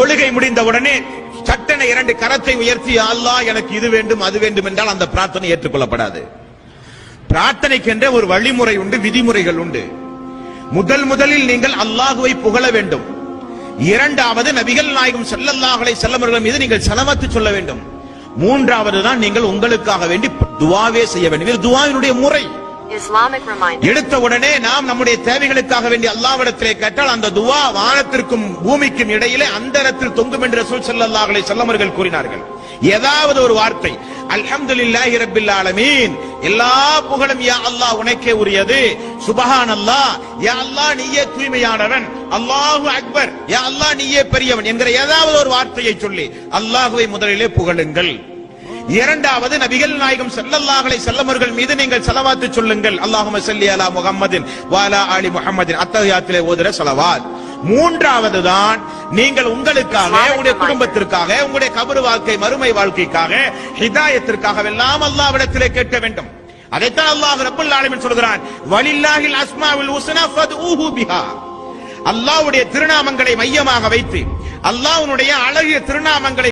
தொழுகை முடிந்தவுடனே சட்டென 2 கரத்தை உயர்த்தி அல்லாஹ் எனக்கு இது வேண்டும் அது வேண்டும் என்றால் அந்த பிரார்த்தனை ஏற்றுக்கொள்ளப்படாது. பிரார்த்தனைக்கென்ற ஒரு வழிமுறை உண்டு, விதிமுறைகள் உண்டு. முதலில் நீங்கள் அல்லாஹுவை புகழ வேண்டும். இரண்டாவது நபிகள் நாயகம் ஸல்லல்லாஹு அலைஹி வஸல்லம் அவர்கள் மீது நீங்கள் ஸலவாத் சொல்ல வேண்டும். மூன்றாவது தான் நீங்கள் உங்களுக்காக வேண்டி துஆவே செய்ய வேண்டும். இது துஆவினுடைய முறை. எடுத்த உடனே நாம் நம்முடைய தேவைகளுக்காக வேண்டி அல்லாஹ்விடத்திலே கேட்டால் அந்த துஆ வானத்திற்கும் பூமிக்கும் இடையிலே அந்தரத்தில் தொங்கும் என்று ரசூல் ஸல்லல்லாஹு அலைஹி வஸல்லம் அவர்கள் கூறினார்கள். ஏதாவது ஒரு வார்த்தை அல்ஹம்துலில்லாஹி ரப்பில் ஆலமீன், எல்லா புகழும் யா அல்லாஹ் உனக்கே உரியது, சுப்ஹானல்லாஹ், யா அல்லாஹ் நீயே தூய்மையானவன், அல்லாஹு அக்பர், யா அல்லாஹ் நீயே பெரியவன் என்கிற ஏதாவது ஒரு வார்த்தையை சொல்லி அல்லாஹ்வை முதலிலே புகழுங்கள். இரண்டாவது நபிகள் நாயகம் ஸல்லல்லாஹு அலைஹி வஸல்லம் அவர்கள் மீது நீங்கள் ஸலவாத் சொல்லுங்கள். அல்லாஹும்ம ஸல்லி அலா முஹம்மதின் வ அலா ஆலி முஹம்மதின், அத்தஹியாத்திலே ஓதுற ஸலவாத். மூன்றாவது தான் நீங்கள் உங்களுக்காக, உங்களுடைய குடும்பத்திற்காக, உங்களுடைய கபர் வாழ்க்கை மறுமை வாழ்க்கைக்காக, ஹிதாயத்திற்காக எல்லாம் அல்லாஹ்விடத்திலே கேட்க வேண்டும். அதைத்தான் அல்லாஹ் ரப்பல் ஆலமீன் சொல்கிறான், வலில்லாஹில் அஸ்மாஉல் ஹுஸ்னா ஃபத்ஊஹு பிஹா. அல்லாஹ்வுடைய திருநாமங்களை மையமாக வைத்து, அல்லாஹ்வுடைய அழகிய திருநாமங்களை